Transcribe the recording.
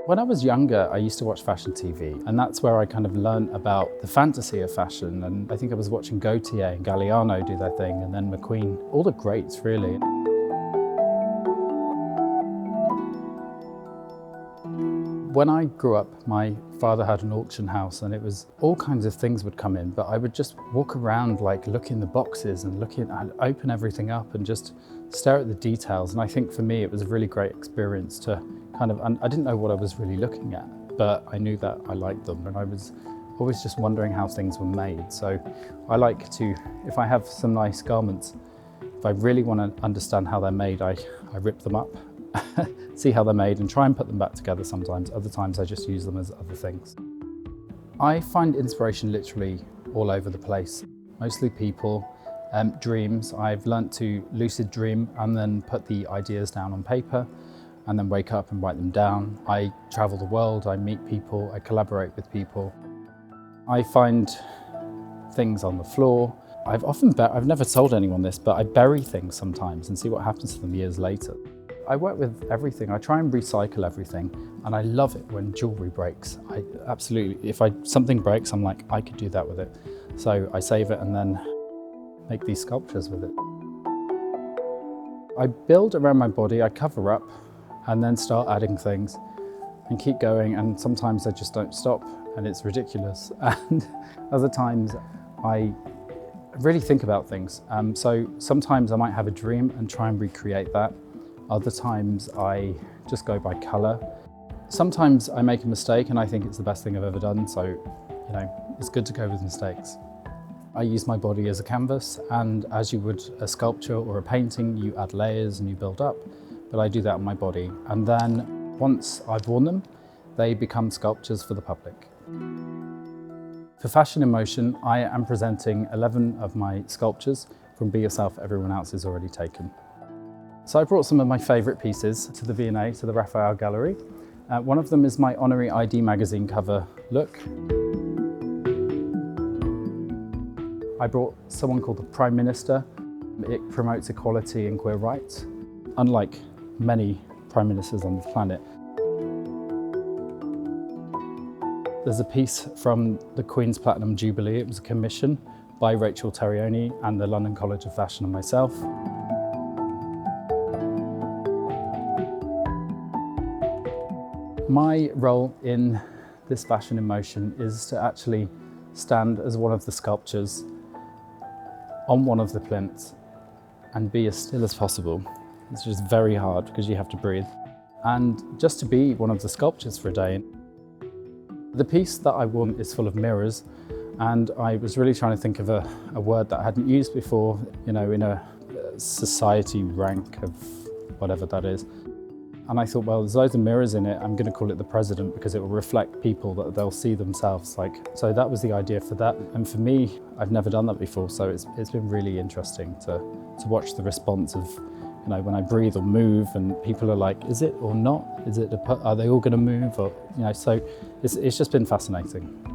When I was younger, I used to watch fashion TV, and that's where I kind of learned about the fantasy of fashion. And I think I was watching Gaultier and Galliano do their thing, and then McQueen, all the greats really. When I grew up, my father had an auction house and it was all kinds of things would come in, but I would just walk around like look in the boxes and I'd open everything up and just stare at the details. And I think for me, it was a really great experience to kind of, I didn't know what I was really looking at, but I knew that I liked them and I was always just wondering how things were made. So I like to, if I have some nice garments, if I really want to understand how they're made, I rip them up. See how they're made and try and put them back together sometimes. Other times I just use them as other things. I find inspiration literally all over the place. Mostly people, dreams. I've learnt to lucid dream and then put the ideas down on paper and then wake up and write them down. I travel the world, I meet people, I collaborate with people. I find things on the floor. I've never told anyone this, but I bury things sometimes and see what happens to them years later. I work with everything. I try and recycle everything, and I love it when jewellery breaks. I absolutely, if something breaks, I'm like, I could do that with it. So I save it and then make these sculptures with it. I build around my body, I cover up, and then start adding things and keep going, and sometimes I just don't stop, and it's ridiculous. And other times I really think about things. So sometimes I might have a dream and try and recreate that. Other times I just go by colour. Sometimes I make a mistake and I think it's the best thing I've ever done, so it's good to go with mistakes. I use my body as a canvas, and as you would a sculpture or a painting, you add layers and you build up, but I do that on my body. And then once I've worn them, they become sculptures for the public. For Fashion in Motion, I am presenting 11 of my sculptures from Be Yourself, Everyone Else is Already Taken. So I brought some of my favourite pieces to the V&A, to the Raphael Gallery. One of them is my Honorary ID magazine cover look. I brought someone called the Prime Minister. It promotes equality and queer rights, unlike many Prime Ministers on the planet. There's a piece from the Queen's Platinum Jubilee. It was a commission by Rachel Terrioni and the London College of Fashion and myself. My role in this Fashion in Motion is to actually stand as one of the sculptures on one of the plinths and be as still as possible. It's just very hard because you have to breathe. And just to be one of the sculptures for a day. The piece that I won is full of mirrors, and I was really trying to think of a word that I hadn't used before, in a society rank of whatever that is. And I thought, well, there's loads of mirrors in it. I'm going to call it the president because it will reflect people that they'll see themselves like. So that was the idea for that. And for me, I've never done that before. So it's been really interesting to watch the response of, when I breathe or move and people are like, is it or not? Are they all going to move? Or, so it's just been fascinating.